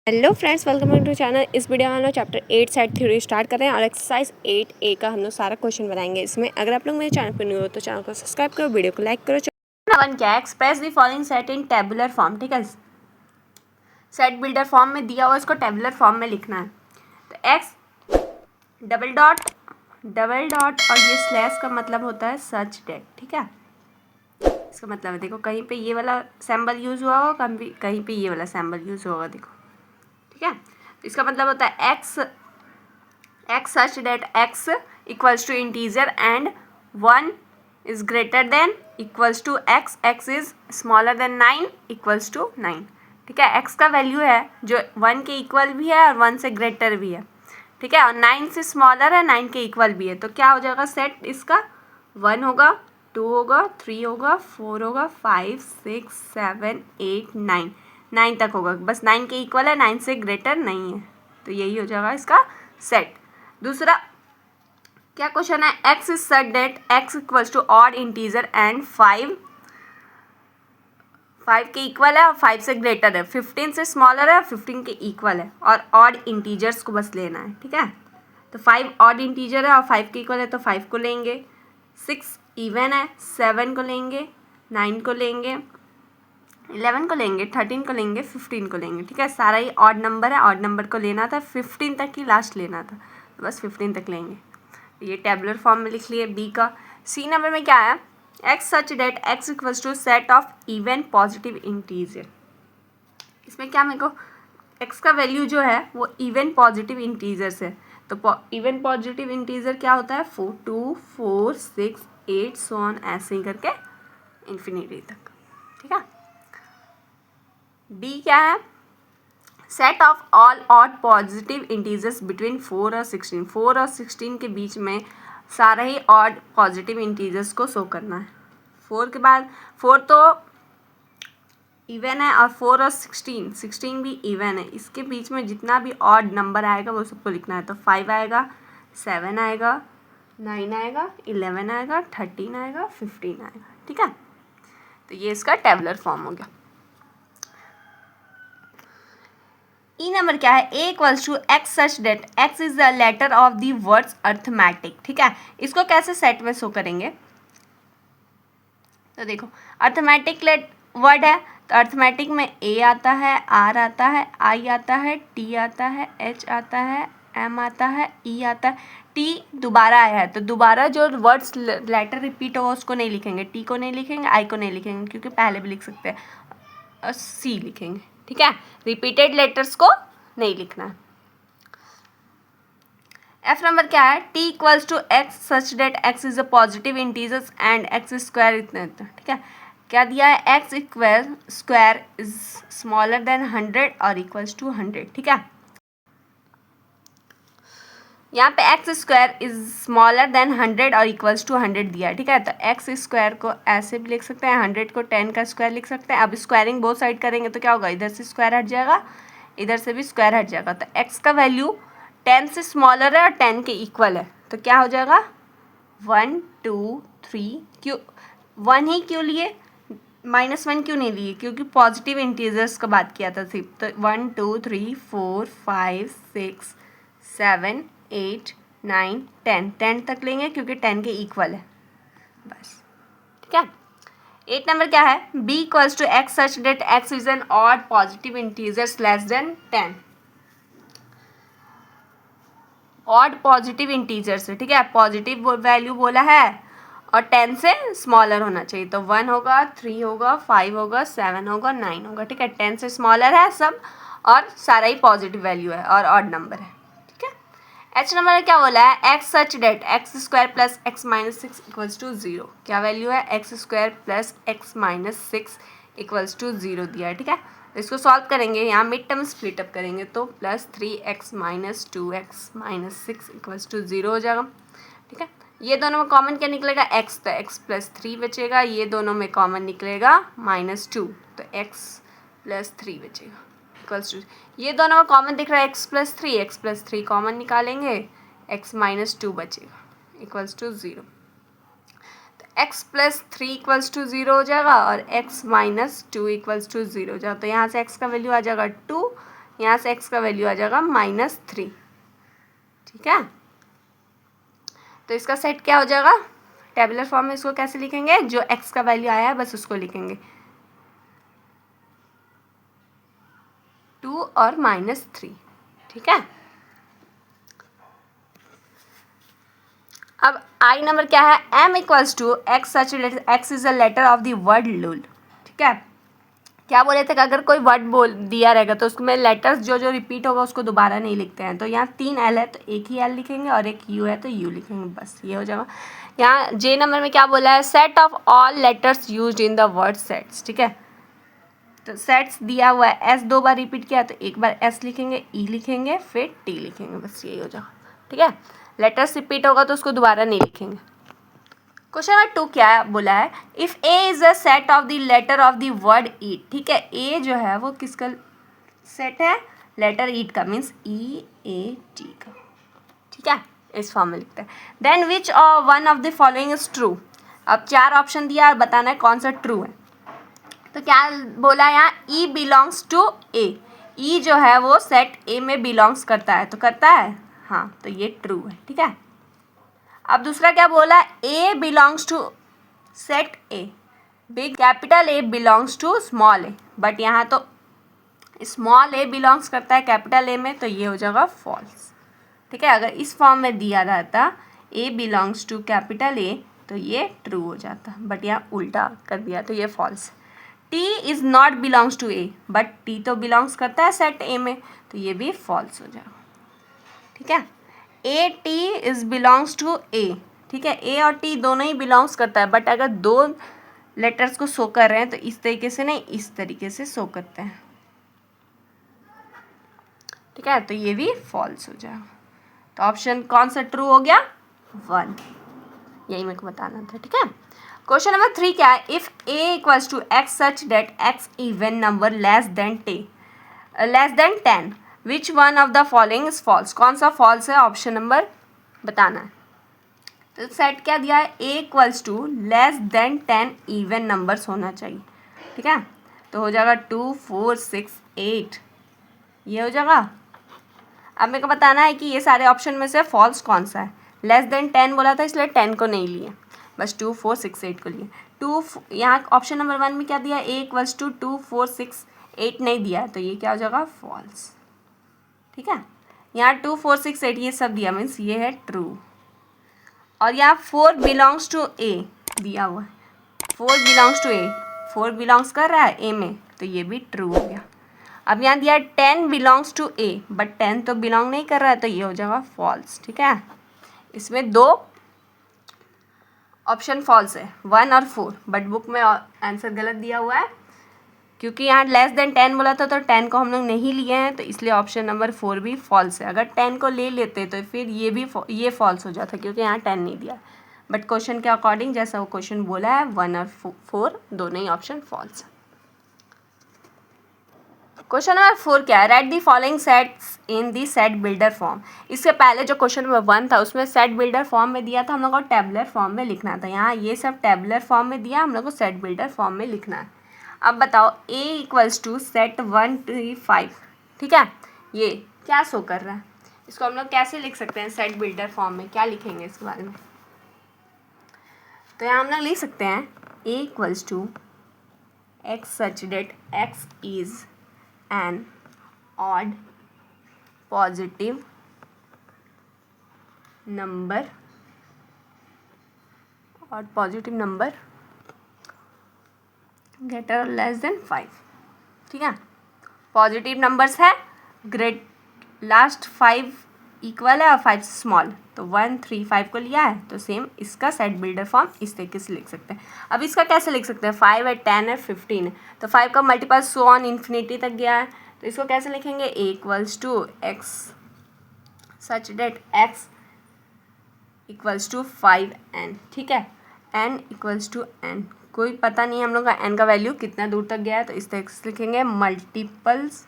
Hello friends, welcome back to channel. इस video में हम लोग चैप्टर 8 सेट थ्योरी स्टार्ट कर रहे हैं और एक्सरसाइज 8A का हम लोग सारा क्वेश्चन बनाएंगे इसमें। अगर आप लोग मेरे चैनल पर न्यू हो तो चैनल को सब्सक्राइब करो, वीडियो को लाइक करो। वन क्या है, express the following set in tabular form. ठीक है, सेट बिल्डर फॉर्म में दिया हुआ, इसको टेबुलर फॉर्म में लिखना है। तो एक्स डबल डॉट और ये स्लैश का मतलब होता है सच डेट। ठीक है, इसका मतलब है, देखो कहीं पे ये वाला सिंबल यूज़ हुआ होगा, कहीं पे ये वाला सिंबल यूज़ होगा, देखो। ठीक है, तो इसका मतलब होता है X such that X equals to integer and 1 is greater than equals to X is smaller than 9 equals to 9। ठीक है, एक्स का वैल्यू है जो 1 के इक्वल भी है और 1 से ग्रेटर भी है। ठीक है, और 9 से स्मॉलर है, 9 के इक्वल भी है। तो क्या हो जाएगा सेट इसका, 1 होगा, 2 होगा, 3 होगा, 4 होगा, 5 6 7 8 9 तक होगा। बस 9 के इक्वल है, 9 से ग्रेटर नहीं है। तो यही हो जाएगा इसका सेट। दूसरा क्या क्वेश्चन है, x is such that X equals to odd integer and 5 के इक्वल है और 5 से ग्रेटर है, 15 से स्मॉलर है और 15 के इक्वल है, और ऑड इंटीजर्स को बस लेना है। ठीक है, तो 5 ऑड इंटीजर है और 5 के इक्वल है तो 5 को लेंगे, 6 इवन है, 7 को लेंगे, 9 को लेंगे, 11 को लेंगे, 13 को लेंगे, 15 को लेंगे। ठीक है, सारा ही ऑड नंबर है, ऑड नंबर को लेना था, 15 तक ही लास्ट लेना था, तो बस 15 तक लेंगे। ये टेबुलर फॉर्म में लिख लिए बी का। सी नंबर में क्या है, X such that X equals to set of even positive integer. इसमें क्या, मेरे को एक्स का वैल्यू जो है वो इवन पॉजिटिव इंटीजर से, तो इवन पॉजिटिव इंटीजर क्या होता है, 2 4 6 8 सो ऑन, ऐसे ही करके इन्फिनिटी तक। ठीक है, डी क्या है, set of all odd positive integers between 4 और 16। 4 और 16 के बीच में सारा ही ऑड पॉजिटिव इंटीजर्स को शो करना है। 4 के बाद 4 तो इवन है और 4 और 16 भी इवन है, इसके बीच में जितना भी ऑड नंबर आएगा वो सबको लिखना है। तो 5 आएगा, 7 आएगा, 9 आएगा, 11 आएगा, 13 आएगा, 15 आएगा। ठीक है, तो ये इसका टेबुलर फॉर्म हो गया। ई नंबर क्या है, A equals to x such that x is the letter of the words arithmetic. ठीक है, इसको कैसे सेट में शो करेंगे, तो देखो अर्थमेटिक वर्ड है, तो अर्थमेटिक में ए आता है, आर आता है, आई आता है, टी आता है, एच आता है, एम आता है, ई आता है। टी दोबारा आया है तो दोबारा जो वर्ड्स लेटर रिपीट होगा उसको नहीं लिखेंगे, टी को नहीं लिखेंगे, आई को नहीं लिखेंगे, क्योंकि पहले भी लिख सकते हैं, और सी लिखेंगे। ठीक है, रिपीटेड लेटर्स को नहीं लिखना है। एफ नंबर क्या है, T equals to x such that x is a positive integers and X square इतना इतना। ठीक है, क्या दिया है, X square is smaller than 100 और इक्वल्स टू 100। ठीक है, यहाँ पे X square is smaller than 100 और इक्वल्स टू 100 दिया है। ठीक है, तो एक्स स्क्वायर को ऐसे भी लिख सकते हैं, 100 को 10 का स्क्वायर लिख सकते हैं। अब स्क्वायरिंग बोथ साइड करेंगे तो क्या होगा, इधर से स्क्वायर हट जाएगा, इधर से भी स्क्वायर हट जाएगा। तो एक्स का वैल्यू 10 से स्मॉलर है और 10 के इक्वल है, तो क्या हो जाएगा 1 2 3। क्यों 1 ही क्यों लिए, -1 क्यों नहीं लिए, क्योंकि पॉजिटिव इंटीजर्स का बात किया था सिर्फ। तो 1 2 3 4 5 6 7 8 9 10 तक लेंगे क्योंकि 10 के इक्वल है, बस। ठीक है, 8 नंबर क्या है, b equals to x such that x is an odd positive integers less than 10। Odd positive integers है। ठीक है, पॉजिटिव वैल्यू बोला है और 10 से स्मॉलर होना चाहिए, तो 1 होगा, 3 होगा, 5 होगा, 7 होगा, 9 होगा। ठीक है, 10 से स्मॉलर है सब और सारा ही पॉजिटिव वैल्यू है और ऑड नंबर है। ठीक है, एच नंबर में क्या बोला है, X such that X square plus X minus 6 equals to 0। क्या वैल्यू है, X square plus X minus 6 equals to 0 दिया है। ठीक है, तो इसको सॉल्व करेंगे, यहाँ मिड टर्म स्प्लिट अप करेंगे तो +3x minus 2x minus 6 equals to 0 हो जाएगा। ठीक है, ये दोनों में कॉमन क्या निकलेगा, x, तो x प्लस 3 बचेगा, ये दोनों में कॉमन निकलेगा -2, तो x प्लस 3 बचेगा इक्वल्स टू, ये दोनों में कॉमन दिख रहा है x प्लस 3 कॉमन निकालेंगे, x माइनस 2 बचेगा equals to 0। x plus 3 equals to 0 हो जाएगा और x माइनस 2 इक्वल्स टू 0 हो जाएगा, तो यहाँ से x का वैल्यू आ जाएगा 2, यहाँ से x का वैल्यू आ जाएगा -3, ठीक है। तो इसका सेट क्या हो जाएगा, टेबुलर फॉर्म में इसको कैसे लिखेंगे, जो x का वैल्यू आया है बस उसको लिखेंगे 2 और -3, ठीक है। अब आई नंबर क्या है, m equals to x such x is a letter of the word loll, ठीक है। क्या बोले थे कि अगर कोई वर्ड बोल दिया रहेगा तो उसमें लेटर्स जो जो रिपीट होगा उसको दोबारा नहीं लिखते हैं। तो यहाँ 3 L है तो एक ही L लिखेंगे और एक U है तो U लिखेंगे, बस ये हो जाएगा। यहाँ J नंबर में क्या बोला है, set of all letters used in the word sets, ठीक है। तो सेट्स दिया हुआ है, S 2 बार रिपीट किया तो एक बार S लिखेंगे, E लिखेंगे, फिर T लिखेंगे, बस यही हो जाएगा, ठीक है। लेटर्स रिपीट होगा तो उसको दोबारा नहीं लिखेंगे। क्वेश्चन नंबर 2 क्या बोला है, if A is a set of the letter of the word eat, ठीक है। ए जो है वो किसका सेट है, लेटर ईट का, मीन्स EAT का, ठीक है। इस फॉर्म में लिखते हैं। Then which one of the following is true. अब 4 ऑप्शन दिया और बताना है कौन सा ट्रू है। तो क्या बोला है यहाँ, E belongs to A, E जो है वो सेट ए में बिलोंग्स करता है, तो करता है, हाँ, तो ये ट्रू है, ठीक है। अब दूसरा क्या बोला, A belongs to set A, big capital A belongs to small A, but यहाँ तो स्मॉल a बिलोंग्स करता है कैपिटल A में, तो ये हो जाएगा फॉल्स, ठीक है। अगर इस फॉर्म में दिया रहता A belongs to capital A तो ये ट्रू हो जाता, बट यहाँ उल्टा कर दिया तो ये false. T is not belongs to A, but T तो बिलोंग्स करता है सेट A में, तो ये भी फॉल्स हो जाएगा, ठीक है। AT is belongs to A, ठीक है। A और T दोनों ही बिलोंग्स करता है, बट अगर 2 लेटर्स को शो कर रहे हैं तो इस तरीके से नहीं, इस तरीके से शो करते हैं, ठीक है। तो ये भी फॉल्स हो जाएगा। तो ऑप्शन कौन सा ट्रू हो गया, 1, यही मेरे को बताना था, ठीक है। क्वेश्चन नंबर 3 क्या है, if A equals to x such that x even number less than 10, which one of the following is false. कौन सा फॉल्स है, ऑप्शन नंबर बताना है। तो सेट क्या दिया है, A equals to less than 10 even numbers होना चाहिए, ठीक है। तो हो जाएगा 2, 4, 6, 8, ये हो जाएगा। अब मेरे को बताना है कि ये सारे ऑप्शन में से फॉल्स कौन सा है। लेस देन 10 बोला था इसलिए 10 को नहीं लिए, बस 2, 4, 6, 8 को लिए। यहाँ ऑप्शन नंबर 1 में क्या दिया, A इक्वल्स टू 2, 4, 6, 8 नहीं दिया, तो ये क्या हो जाएगा, फॉल्स, ठीक है। यहाँ 2, 4, 6, 8 ये सब दिया, मीन्स ये है ट्रू। और यहाँ 4 बिलोंग्स टू A दिया हुआ है, 4 बिलोंग्स टू A, 4 बिलोंग्स कर रहा है A में, तो ये भी ट्रू हो गया। अब यहाँ दिया 10 बिलोंग्स टू A, बट 10 तो बिलोंग नहीं कर रहा है, तो ये हो जाएगा फॉल्स, ठीक है। इसमें 2 ऑप्शन फॉल्स है, 1 और 4, बट बुक में आंसर गलत दिया हुआ है, क्योंकि यहाँ लेस देन 10 बोला था तो 10 को हम लोग नहीं लिए हैं, तो इसलिए ऑप्शन नंबर 4 भी फॉल्स है। अगर 10 को ले लेते तो फिर ये फॉल्स हो जाता, क्योंकि यहाँ 10 नहीं दिया, बट क्वेश्चन के अकॉर्डिंग जैसा वो क्वेश्चन बोला है 1 और 4 दोनों ही ऑप्शन फॉल्स है। क्वेश्चन नंबर 4 क्या है, right the following sets in the set builder form. इसके पहले जो क्वेश्चन नंबर 1 था उसमें सेट बिल्डर फॉर्म में दिया था, हम लोग को टेबुलर फॉर्म में लिखना था। यहाँ ये सब टेबुलर फॉर्म में दिया, हम लोग को सेट बिल्डर फॉर्म में लिखना है। अब बताओ A इक्वल्स टू सेट 1, 3, 5, ठीक है। ये क्या शो कर रहा है, इसको हम लोग कैसे लिख सकते हैं सेट बिल्डर फॉर्म में, क्या लिखेंगे इसके बारे में। तो यहाँ हम लोग लिख सकते हैं A equals to x such that x is an odd positive number greater or less than 5, ठीक है। पॉजिटिव नंबर्स है, ग्रेट लास्ट 5 इक्वल है और 5 स्मॉल, तो 1, 3, 5 को लिया है, तो सेम इसका सेट बिल्डर फॉर्म इस तरीके से लिख सकते हैं। अब इसका कैसे लिख सकते हैं, 5 है, 10 है, 15 है, तो 5 का मल्टीपल सो ऑन इन्फिनिटी तक गया है, तो इसको कैसे लिखेंगे, A equals to x such that x equals to 5n, ठीक है। n इक्वल्स टू n, कोई पता नहीं हम लोग का n का वैल्यू कितना दूर तक गया है, तो इस तरह से लिखेंगे मल्टीपल्स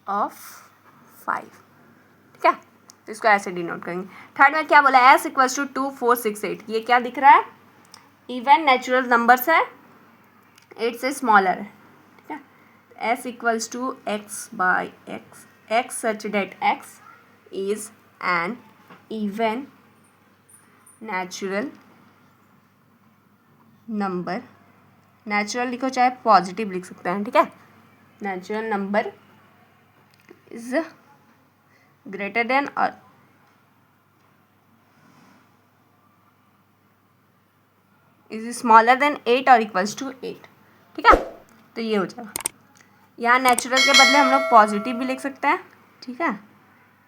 ऑफ 5, ठीक है। तो इसको ऐसे डिनोट करेंगे। थर्ड में क्या बोला, s इक्वल्स टू 2, 4, 6, 8, ये क्या दिख रहा है, इवन नेचुरल नंबर्स है, 8 से स्मॉलर है, ठीक है। S equals to x by x such that x is an even natural number, natural लिखो चाहे पॉजिटिव लिख सकते हैं, ठीक है। Natural number is greater then और इज स्मॉलर देन 8 और इक्वल्स टू 8, ठीक है। तो ये हो जाएगा। यहाँ नेचुरल के बदले हम लोग पॉजिटिव भी लिख सकते हैं, ठीक है।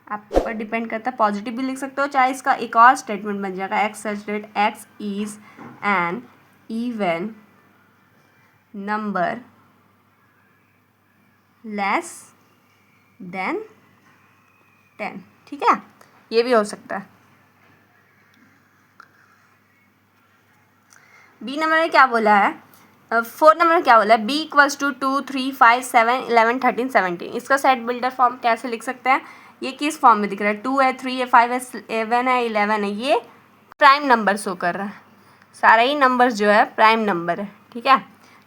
आप पर डिपेंड करता है, पॉजिटिव भी लिख सकते हो, चाहे इसका एक और स्टेटमेंट बन जाएगा x such that x is an even number less than 10, ठीक है। ये भी हो सकता है। बी नंबर में क्या बोला है, 4 नंबर में क्या बोला है, बी इक्वल्स टू 2 3 5 7 11 13 17। इसका सेट बिल्डर फॉर्म कैसे लिख सकते हैं, ये किस फॉर्म में दिख रहा है, 2 है 3 है 5 है 7 है 11 है, ये प्राइम नंबर शो कर रहा है। सारा ही नंबर्स जो है प्राइम नंबर है, ठीक है।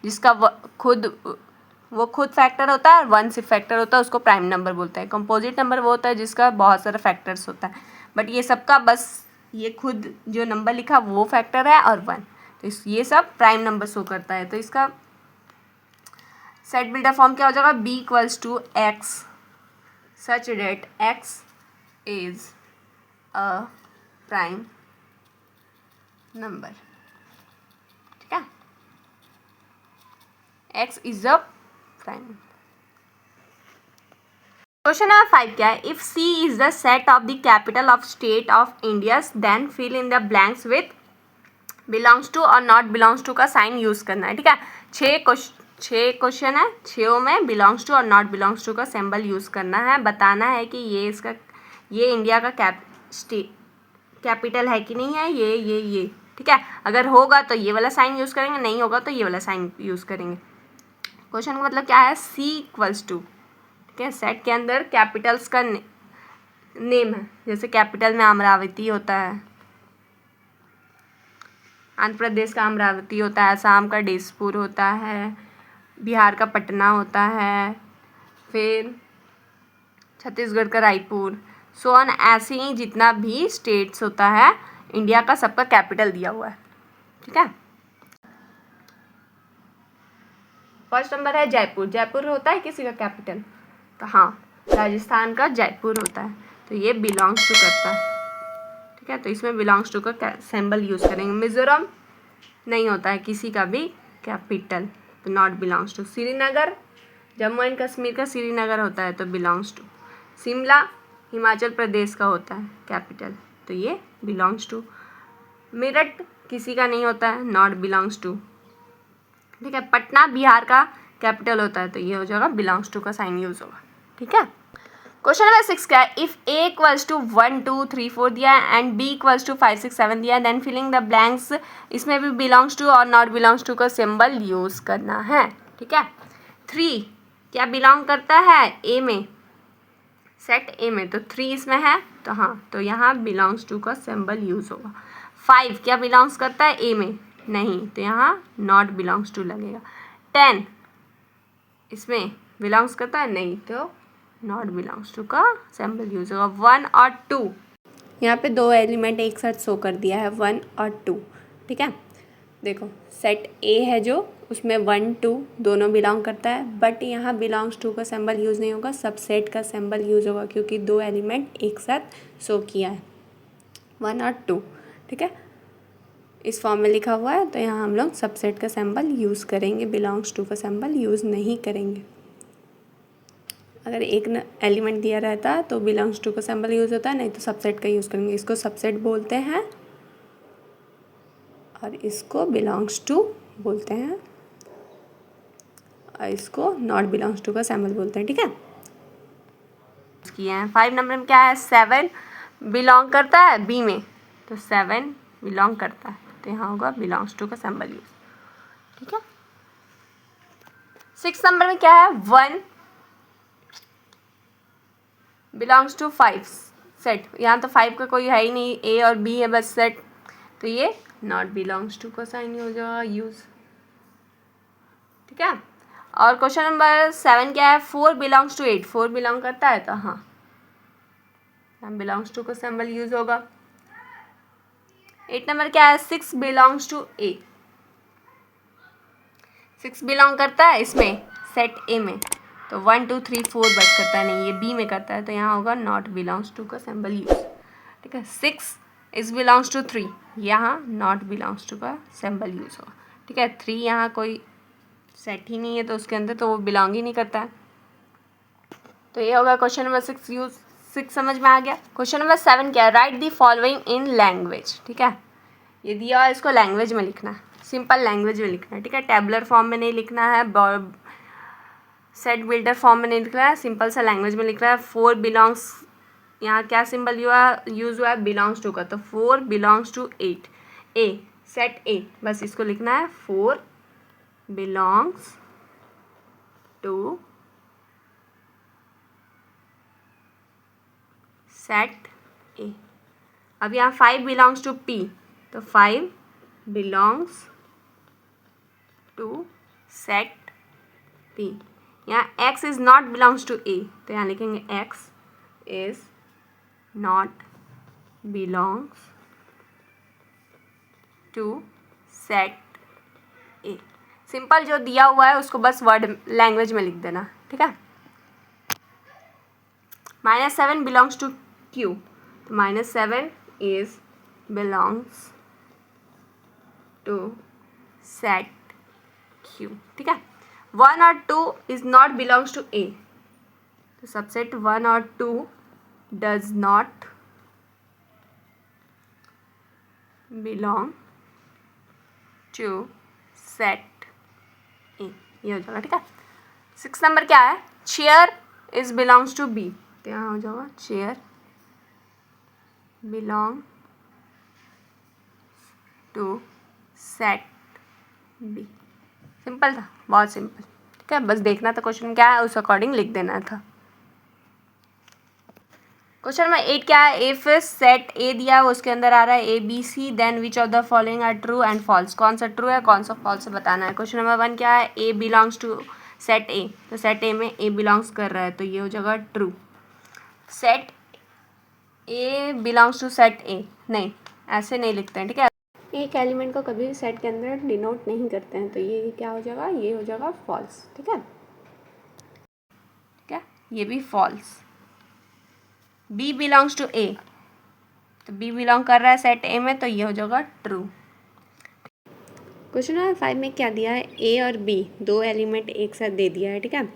जिसका वो खुद फैक्टर होता है और 1 से फैक्टर होता है उसको प्राइम नंबर बोलते हैं। कंपोजिट नंबर वो होता है जिसका बहुत सारे फैक्टर्स होता है, बट ये सबका बस ये खुद जो नंबर लिखा वो फैक्टर है और 1, तो ये सब प्राइम नंबर शो करता है। तो इसका सेट बिल्डर फॉर्म क्या हो जाएगा, B equals to x such that x is a prime number, ठीक है। X is a prime. Question number 5 क्या है, if C is the set of the capital of state of India then fill in the blanks with belongs to और not belongs to का sign use करना है, ठीक है। 6 question है, 6 में बिलोंग्स टू और नॉट बिलोंग्स टू का सिंबल यूज करना है, बताना है कि ये इंडिया का कैपिटल है कि नहीं है, ये, ठीक है। अगर होगा तो ये वाला साइन यूज करेंगे, नहीं होगा तो ये वाला साइन यूज करेंगे। क्वेश्चन का मतलब क्या है, सी इक्वल्स टू, ठीक है। सेट के अंदर कैपिटल्स का नेम है, जैसे कैपिटल में अमरावती होता है, आंध्र प्रदेश का अमरावती होता है, असम का डिसपुर होता है, बिहार का पटना होता है, फिर छत्तीसगढ़ का रायपुर, सो ऑन, ऐसे ही जितना भी स्टेट्स होता है इंडिया का सबका कैपिटल दिया हुआ है, ठीक है। फर्स्ट नंबर है जयपुर। जयपुर होता है किसी का कैपिटल, तो हाँ राजस्थान का जयपुर होता है, तो ये बिलोंग्स टू करता है, ठीक है। तो इसमें बिलोंग्स टू का सिंबल यूज़ करेंगे। मिजोरम नहीं होता है किसी का भी कैपिटल, तो not belongs to. Srinagar, Jammu and Kashmir का श्रीनगर होता है तो बिलोंग्स टू। शिमला हिमाचल प्रदेश का होता है कैपिटल, तो ये बिलोंग्स टू। मेरठ किसी का नहीं होता है, नॉट बिलोंग्स टू, ठीक है। पटना बिहार का कैपिटल होता है, तो ये हो जाएगा बिलोंग्स टू का साइन यूज होगा, ठीक है। क्वेश्चन नंबर 6 क्या है, इफ ए इक्वल्स टू 1 2 3 4 दिया है एंड बी इक्वल्स टू 5 6 7 दिया है, देन फिलिंग द ब्लैंक्स, इसमें भी बिलोंग्स टू और नॉट बिलोंग्स टू का सिंबल यूज करना है, ठीक है। 3 क्या बिलोंग करता है ए में, सेट ए में, तो 3 इसमें है, तो हाँ, तो यहाँ बिलोंग्स टू का सिंबल यूज होगा। 5 क्या बिलोंग्स करता है ए में, नहीं, तो यहाँ नॉट बिलोंग्स टू लगेगा। 10 इसमें बिलोंग्स करता है, नहीं, तो नॉट बिलोंग्स टू का सिंबल यूज होगा। 1 और 2 यहाँ पे 2 एलिमेंट एक साथ शो कर दिया है, 1 और 2, ठीक है। देखो सेट ए है जो, उसमें 1 2 दोनों बिलोंग करता है, बट यहाँ बिलोंग्स टू का सिंबल यूज़ नहीं होगा, सबसेट का सिंबल यूज़ होगा, क्योंकि 2 एलिमेंट एक साथ शो किया है, 1 और 2, ठीक है। इस फॉर्म में लिखा हुआ है, तो यहाँ हम लोग सबसेट का सिंबल यूज़ करेंगे, बिलोंग्स टू का सिंबल यूज़ नहीं करेंगे। अगर एक एलिमेंट दिया रहता है तो बिलोंग्स टू का सिंबल यूज़ होता है, नहीं तो सबसेट का यूज़ करेंगे। इसको सबसेट बोलते हैं और इसको बिलोंग्स टू बोलते हैं और इसको नॉट बिलोंग्स टू का सिंबल बोलते हैं, ठीक है। किए हैं 5 नंबर में क्या है, 7 बिलोंग करता है बी में, तो 7 बिलोंग करता है, तो यहाँ होगा बिलोंग्स टू का सिंबल यूज, ठीक है। 6 नंबर में क्या है, 1 बिलोंग्स टू 5 सेट, यहाँ तो 5 का कोई है ही नहीं, ए और बी है बस सेट, तो ये नॉट बिलोंग्स टू का साइन हो जाएगा यूज, ठीक है। और क्वेश्चन नंबर 7 क्या है, 4 बिलोंग्स टू 8, 4 बिलोंग करता है तो हाँ बिलोंग्स टू का सिंबल यूज होगा। 8 नंबर क्या है, 6 बिलोंग्स टू ए, 6 बिलोंग करता है इसमें सेट ए में, तो 1 2 3 4 बट करता है नहीं, ये बी में करता है तो यहाँ होगा नॉट बिलोंग्स टू का सिंबल यूज। ठीक है, 6 इज बिलोंग्स टू 3, यहाँ नॉट बिलोंग्स टू का सिंबल यूज होगा। ठीक है, 3 यहाँ कोई सेट ही नहीं है तो उसके अंदर तो वो बिलोंग ही नहीं करता है, तो ये होगा क्वेश्चन नंबर 6 यूज। 6 समझ में आ गया। क्वेश्चन नंबर 7 क्या है, right the following in language. ठीक है, ये दिया है, इसको लैंग्वेज में लिखना है, सिंपल लैंग्वेज में लिखना है। ठीक है, टैबुलर फॉर्म में नहीं लिखना है, सेट बिल्डर फॉर्म में नहीं लिखना है, सिंपल सा लैंग्वेज में लिखना है। 4 बिलोंग्स, यहाँ क्या सिंबल यूज हुआ है, बिलोंग्स टू का, तो 4 belongs to 8 A, set A, बस इसको लिखना है 4 बिलोंग्स टू सेट ए। अब यहाँ 5 बिलोंग्स टू पी, तो 5 बिलोंग्स टू सेट पी। यहाँ x is not belongs to A, तो यहाँ लिखेंगे x is not belongs to set A. Simple जो दिया हुआ है उसको बस वर्ड लैंग्वेज में लिख देना। ठीक है, -7 बिलोंग्स टू क्यू, तो -7 is belongs to set Q. ठीक है, 1 और 2 is not belongs to A, तो सबसेट 1 और 2 does not belong to set A, ये हो जाएगा। ठीक है, 6 नंबर क्या है, chair is belongs to B, तो यहाँ हो जाएगा chair belong to set B. Simple था, बहुत सिंपल। ठीक है, बस देखना था क्वेश्चन क्या है, उस अकॉर्डिंग लिख देना था। क्वेश्चन नंबर 8 क्या है, इफ सेट ए दिया है उसके अंदर आ रहा है A B C, then which of the following are true and false, कौन सा ट्रू है कौन सा फॉल्स है बताना है। क्वेश्चन नंबर 1 क्या है, ए बिलोंग्स टू सेट ए, तो सेट ए में ए बिलोंग्स कर रहा है तो ये हो जाएगा true. Set A belongs to set A, नहीं ऐसे नहीं लिखते हैं। ठीक है, एक एलिमेंट को कभी भी सेट के अंदर डिनोट नहीं करते हैं, तो ये क्या हो जाएगा, ये हो जाएगा फॉल्स। ठीक है, ठीक है, ये भी false. B belongs to A, तो बी बिलोंग कर रहा है सेट ए में, तो ये हो जाएगा ट्रू। क्वेश्चन नंबर 5 में क्या दिया है, ए और बी दो एलिमेंट एक साथ दे दिया है। ठीक है,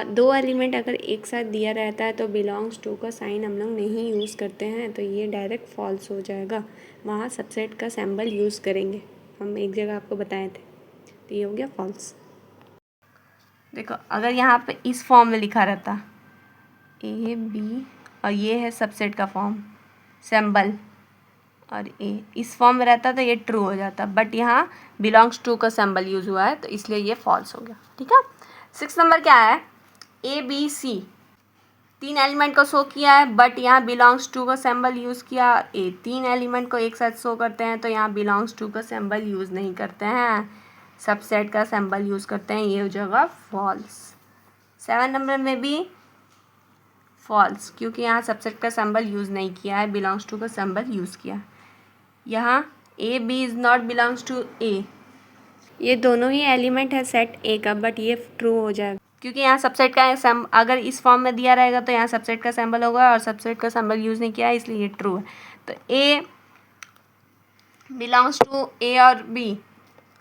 दो एलिमेंट अगर एक साथ दिया रहता है तो बिलोंग्स टू का साइन हम लोग नहीं यूज़ करते हैं, तो ये डायरेक्ट फॉल्स हो जाएगा, वहाँ सबसेट का सिंबल यूज़ करेंगे, हम एक जगह आपको बताए थे, तो ये हो गया फॉल्स। देखो अगर यहाँ पे इस फॉर्म में लिखा रहता ए बी और ये है सबसेट का फॉर्म सिंबल और ए, इस फॉर्म में रहता तो ये ट्रू हो जाता, बट यहाँ बिलोंग्स टू का सिंबल यूज़ हुआ है तो इसलिए ये फॉल्स हो गया। ठीक है, 6 नंबर क्या है, ए बी सी 3 एलिमेंट को शो किया है, बट यहाँ बिलोंग्स टू का सिंबल यूज़ किया। ए 3 एलिमेंट को एक साथ शो करते हैं तो यहाँ बिलोंग्स टू का सिंबल यूज़ नहीं करते हैं, सबसेट का सिंबल यूज़ करते हैं, ये हो जाएगा फॉल्स। 7 नंबर में भी फॉल्स, क्योंकि यहाँ सबसेट का सिंबल यूज़ नहीं किया है, बिलोंग्स टू का सिंबल यूज़ किया। यहाँ A B is not belongs to A, ये दोनों ही एलिमेंट है सेट ए का, बट ये ट्रू हो जाएगा क्योंकि यहाँ सबसेट का अगर इस फॉर्म में दिया रहेगा तो यहाँ सबसेट का सिंबल होगा और सबसेट का सिंबल यूज़ नहीं किया है, इसलिए ये ट्रू है। तो ए बिलोंग्स टू ए और बी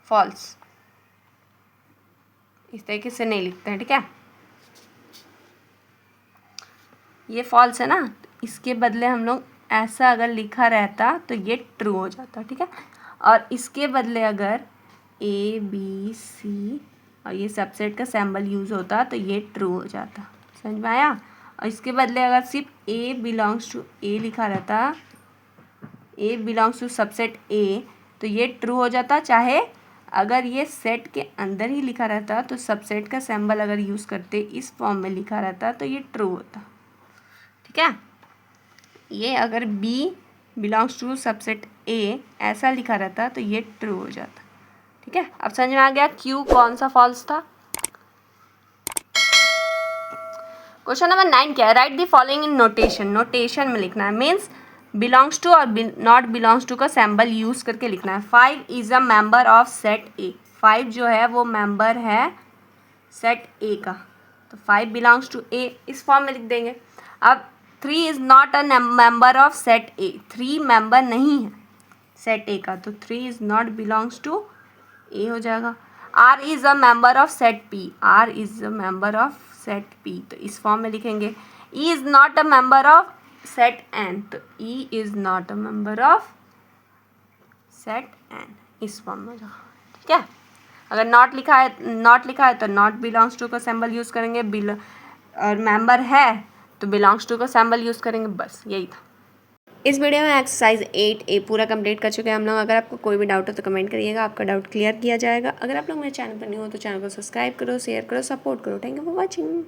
फॉल्स, इस तरीके से नहीं लिखते हैं। ठीक है, ये फॉल्स है ना, इसके बदले हम लोग ऐसा अगर लिखा रहता तो ये ट्रू हो जाता। ठीक है, और इसके बदले अगर ए बी सी और ये सबसेट का सिंबल यूज़ होता तो ये ट्रू हो जाता, समझ में आया। और इसके बदले अगर सिर्फ ए बिलोंग्स टू ए लिखा रहता, ए बिलोंग्स टू सबसेट ए, तो ये ट्रू हो जाता, चाहे अगर ये सेट के अंदर ही लिखा रहता तो सबसेट का सिंबल अगर यूज़ करते इस फॉर्म में लिखा रहता तो ये ट्रू होता। ठीक है, ये अगर B belongs to subset A ऐसा लिखा रहता तो ये ट्रू हो जाता। ठीक है, अब समझ में आ गया क्यू कौन सा फॉल्स था। क्वेश्चन नंबर 9 क्या है, right the following in notation, notation में लिखना है, मीन्स बिलोंग्स टू और नॉट बिलोंग्स टू का सिंबल यूज करके लिखना है। 5 is a member of set ए, 5 जो है वो मेंबर है सेट ए का, तो 5 बिलोंग्स टू ए, इस फॉर्म में लिख देंगे। अब 3 is not a member of set A, 3 member नहीं है सेट ए का, तो 3 is not belongs to A हो जाएगा। R is a member of set P, R is a member of set P, तो इस फॉर्म में लिखेंगे। E is not a member of set N, तो E is not a member of set N, इस form में जाओ, ठीक है। अगर नॉट लिखा है तो नॉट बिलोंग्स टू का सिंबल यूज करेंगे, और मेंबर है तो बिलोंग्स टू का सिंबल यूज करेंगे, बस यही था। इस वीडियो में एक्सरसाइज 8A पूरा कंप्लीट कर चुके हैं हम लोग। अगर आपको कोई भी डाउट हो तो कमेंट करिएगा, आपका डाउट क्लियर किया जाएगा। अगर आप लोग मेरे चैनल पर न्यू हो तो चैनल को सब्सक्राइब करो, शेयर करो, सपोर्ट करो। Thank you for watching.